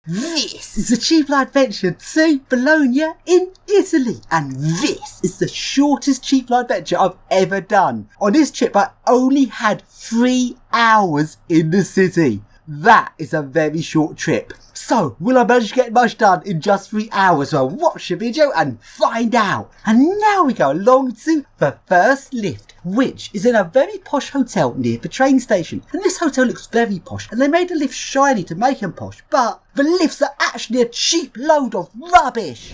This is a cheap line adventure to Bologna in Italy, and this is the shortest cheap line adventure I've ever done. On this trip I only had 3 hours in the city. That is a very short trip. So, will I manage to get much done in just 3 hours? Well, watch the video and find out. And now we go along to the first lift, which is in a very posh hotel near the train station. And this hotel looks very posh, and they made the lift shiny to make them posh, but the lifts are actually a cheap load of rubbish.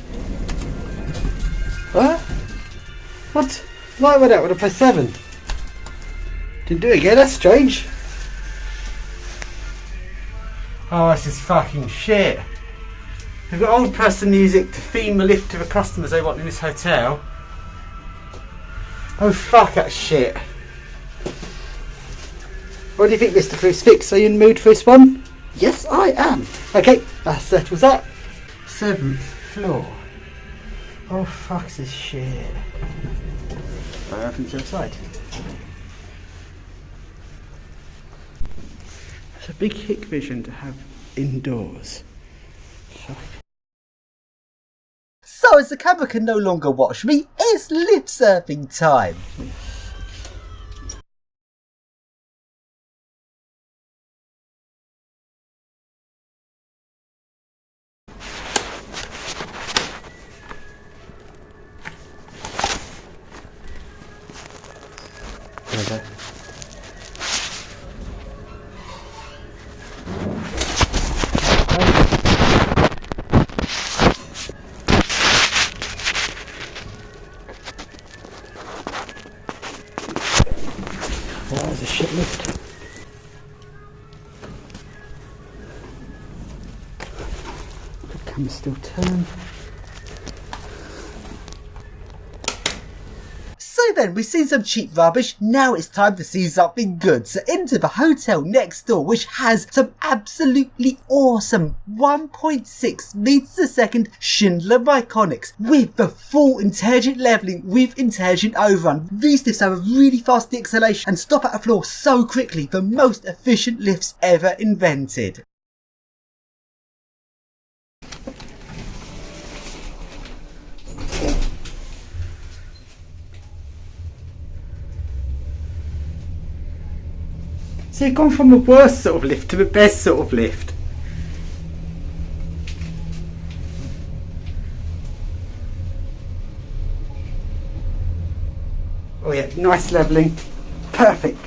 What? Light went out when I pressed 7. Didn't do it again, that's strange. Oh, this is fucking shit. They've got old person music to theme the lift to the customers they want in this hotel. Oh fuck, that's shit. What do you think, Mr. Crucifix? Are you in the mood for this one? Yes, I am. Okay, that settles that. 7th floor. Oh fuck, this is shit. Right, I think to the side. It's a big hick vision to have indoors. Fuck. So as the camera can no longer watch me, it's lift surfing time. Okay. That was a shit lift. The camera's still turned. So then, we've seen some cheap rubbish, now it's time to see something good. So into the hotel next door, which has some absolutely awesome 1.6 meters a second Schindler Iconics with the full intelligent levelling with intelligent overrun. These lifts have a really fast deceleration and stop at a floor so quickly, the most efficient lifts ever invented. So you've gone from the worst sort of lift to the best sort of lift. Oh yeah, nice levelling. Perfect.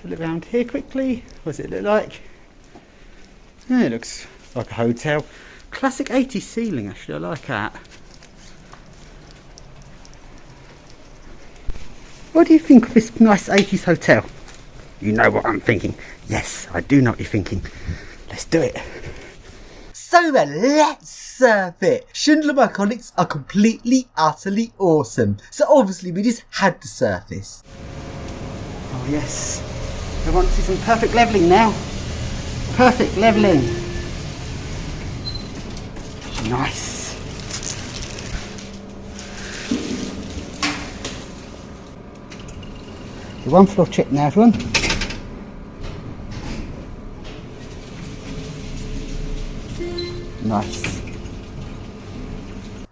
Look around here quickly. What does it look like? Yeah, it looks like a hotel. Classic 80s ceiling, actually, I like that. What do you think of this nice 80s hotel? You know what I'm thinking. Yes, I do know what you're thinking. Let's do it. So then, let's surf it. Schindler Iconics are completely, utterly awesome. So obviously we just had to surf this. Oh yes. I want to see some perfect levelling now. Perfect levelling. Nice. The 1 floor check now, everyone. Nice.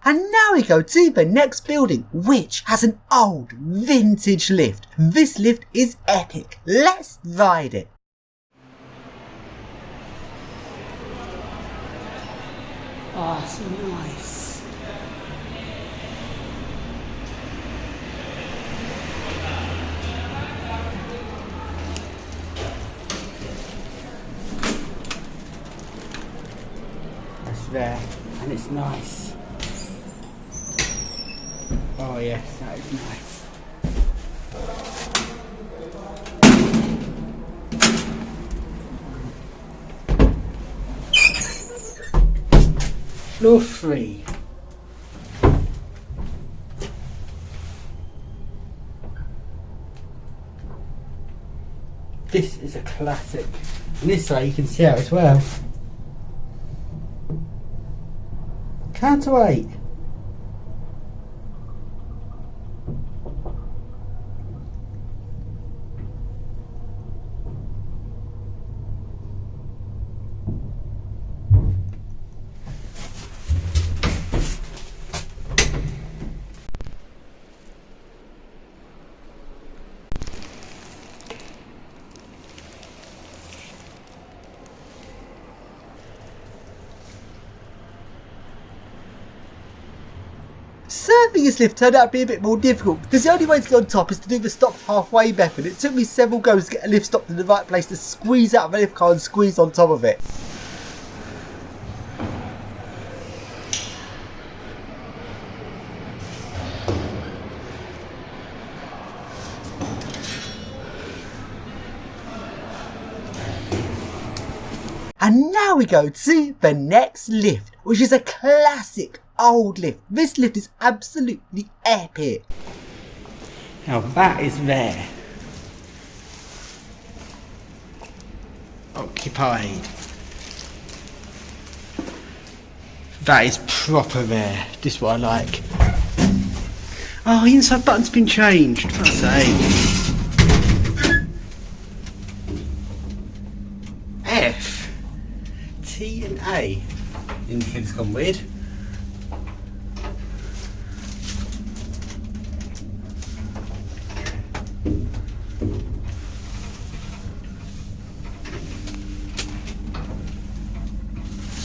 And now we go to the next building, which has an old vintage lift. This lift is epic. Let's ride it. Oh, so nice. There, and it's nice. Oh yes, that is nice. Floor 3. This is a classic. And this way you can see out as well. Counterweight. Surfing this lift turned out to be a bit more difficult because the only way to get on top is to do the stop halfway method. It took me several goes to get a lift stopped in the right place to squeeze out of a lift car and squeeze on top of it. And now we go to the next lift, which is a classic old lift. This lift is absolutely epic. Now that is there. Occupied. That is proper there. This is what I like. Oh, the inside button's been changed, for fuck's sake. F. T and A. Indicator's gone weird.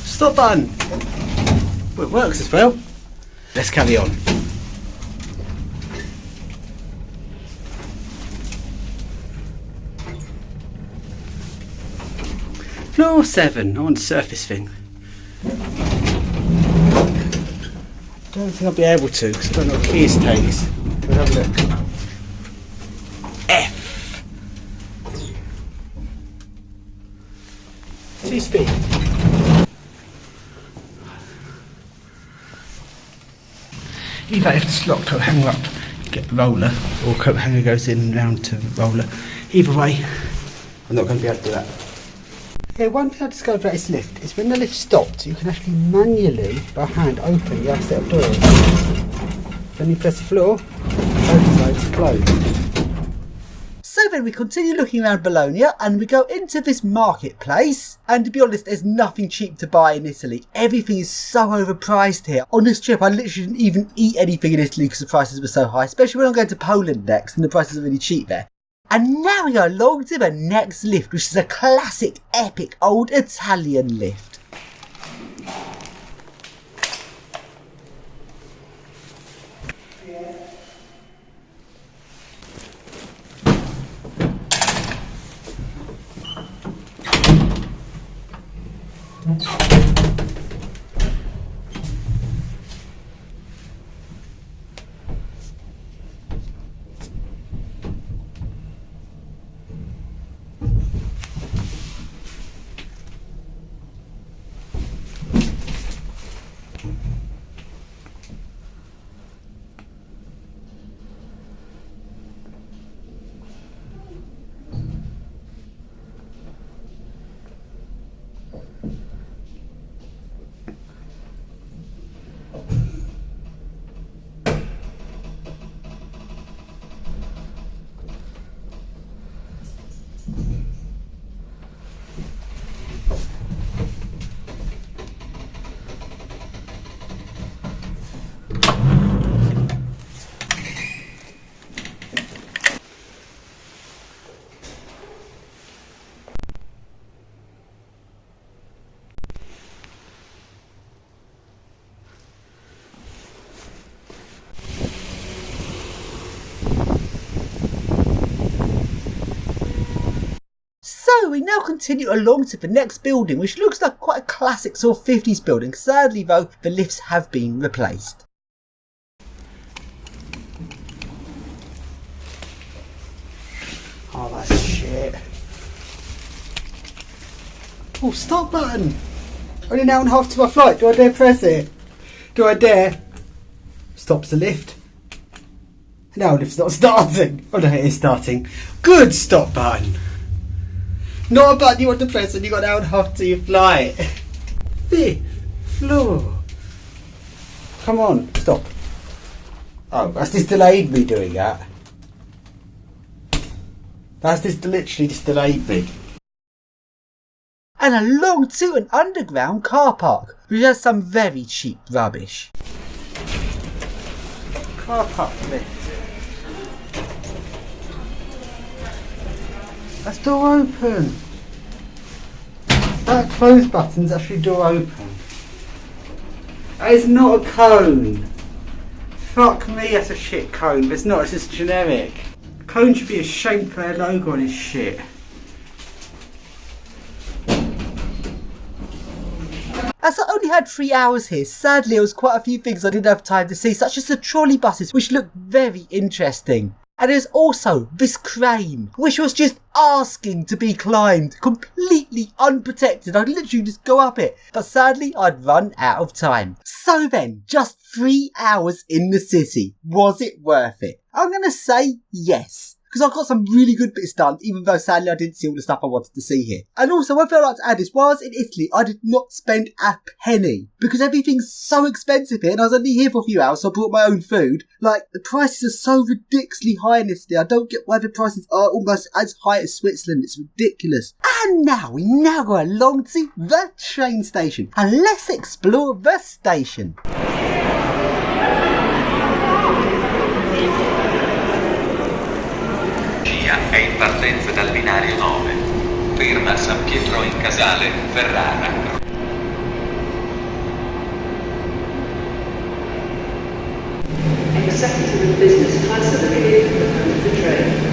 Stop button. Well, it works as well. Let's carry on. Floor 7, I want to surface thing. I don't think I'll be able to because I don't know what keys takes. We'll have a look. F. 2 speed. Either if it's locked, coat hanger up, get the roller, or coat hanger goes in and round to the roller. Either way, I'm not going to be able to do that. Okay, one thing I discovered about this lift is when the lift stops, you can actually manually, by hand, open the set of doors. Then you press the floor, both sides close. So then we continue looking around Bologna and we go into this marketplace. And to be honest, there's nothing cheap to buy in Italy. Everything is so overpriced here. On this trip, I literally didn't even eat anything in Italy because the prices were so high, especially when I'm going to Poland next and the prices are really cheap there. And now we go along to the next lift, which is a classic, epic, old Italian lift. So we now continue along to the next building, which looks like quite a classic sort of 50s building. Sadly though, the lifts have been replaced. Oh, that's shit. Oh, stop button! Only an hour and a half to my flight. Do I dare press it? Do I dare? Stops the lift. No, the lift's not starting. Oh no, it is starting. Good stop button. Not a button you want to press when you got an hour and a half to your flight. 5th floor. Come on, stop. Oh, that's just delayed me doing that. That's just literally just delayed me. And along to an underground car park, which has some very cheap rubbish. Car park lift. That's door open. That close button's actually door open. That is not a cone. Fuck me, that's a shit cone, but it's not, it's just generic. Cone should be ashamed for their logo on his shit. As I only had 3 hours here, sadly there was quite a few things I didn't have time to see, such as the trolley buses, which looked very interesting. And there's also this crane, which was just asking to be climbed, completely unprotected. I'd literally just go up it. But sadly, I'd run out of time. So then, just 3 hours in the city. Was it worth it? I'm going to say yes. Because I got some really good bits done, even though sadly I didn't see all the stuff I wanted to see here. And also, one thing I'd like to add is, while I was in Italy, I did not spend a penny. Because everything's so expensive here, and I was only here for a few hours, so I brought my own food. Like, the prices are so ridiculously high in Italy. I don't get why the prices are almost as high as Switzerland. It's ridiculous. And now, we now go along to the train station. And let's explore the station. È in partenza dal binario 9. Ferma San Pietro in Casale, Ferrara. Executive business class allocated for the front of the train.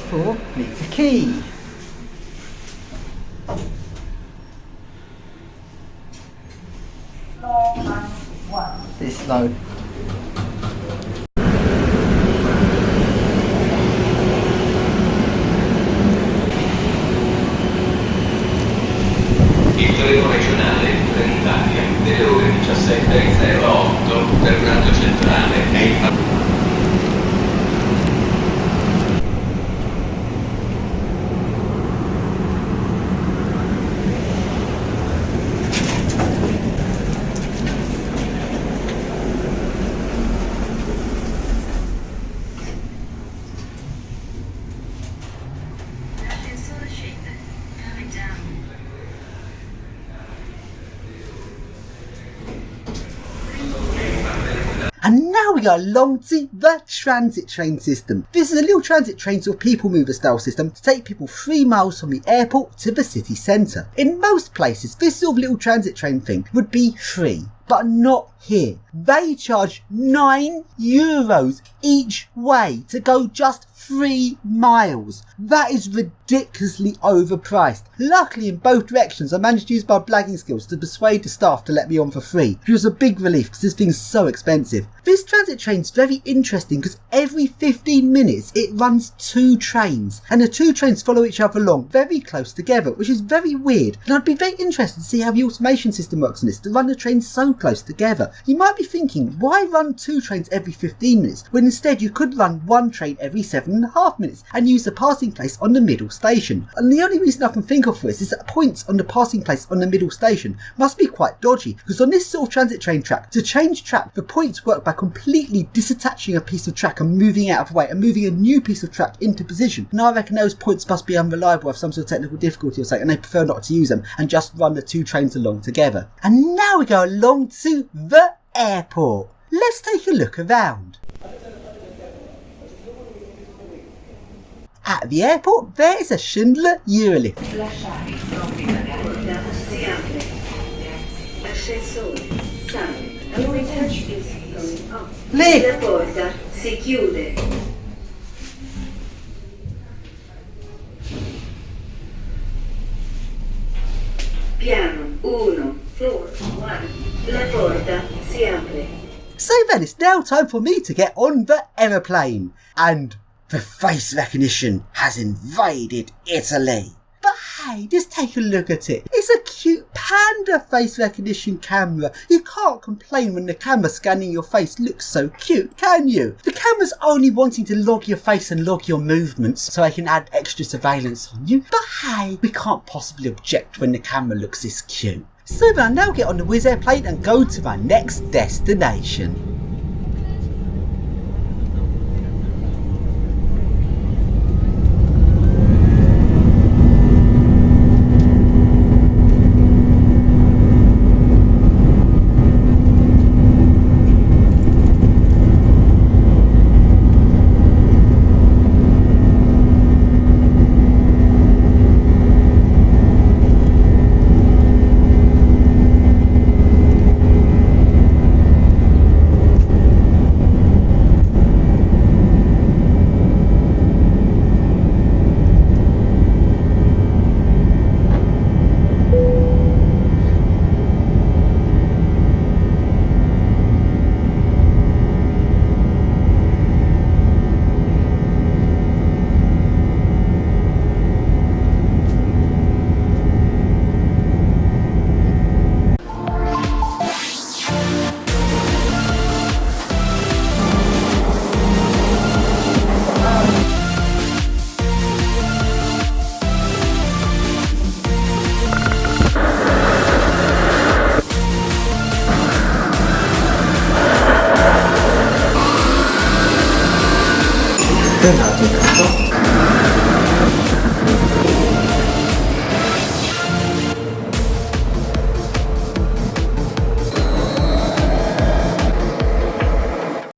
-4 needs a key. This slow. Il treno regionale Trenitalia delle ore 17:08 per Radio Centrale è in And now we go along to the transit train system. This is a little transit train sort of people mover style system to take people 3 miles from the airport to the city centre. In most places, this sort of little transit train thing would be free, but not here. They charge €9 each way to go just 3 miles. That is ridiculously overpriced. Luckily, in both directions, I managed to use my blagging skills to persuade the staff to let me on for free, which was a big relief because this thing's so expensive. This transit train's very interesting because every 15 minutes it runs 2 trains, and the 2 trains follow each other along very close together, which is very weird. And I'd be very interested to see how the automation system works on this to run the trains so close together. You might be thinking, why run 2 trains every 15 minutes when instead you could run 1 train every 7.5 minutes and use the passing place on the middle station? And the only reason I can think of for this is that points on the passing place on the middle station must be quite dodgy, because on this sort of transit train track, to change track, the points work by completely disattaching a piece of track and moving out of the way and moving a new piece of track into position. And I reckon those points must be unreliable, have some sort of technical difficulty or something, and they prefer not to use them and just run the 2 trains along together. And now we go along to the airport. Let's take a look around. At the airport, there is a Schindler Eurolift. La porta si chiude. Piano 1, floor 1. La porta si apre. So then it's now time for me to get on the aeroplane. And the face recognition has invaded Italy. But hey, just take a look at it. It's a cute panda face recognition camera. You can't complain when the camera scanning your face looks so cute, can you? The camera's only wanting to log your face and log your movements so I can add extra surveillance on you. But hey, we can't possibly object when the camera looks this cute. So I'll now get on the Wizz airplane and go to my next destination. Benvenuti.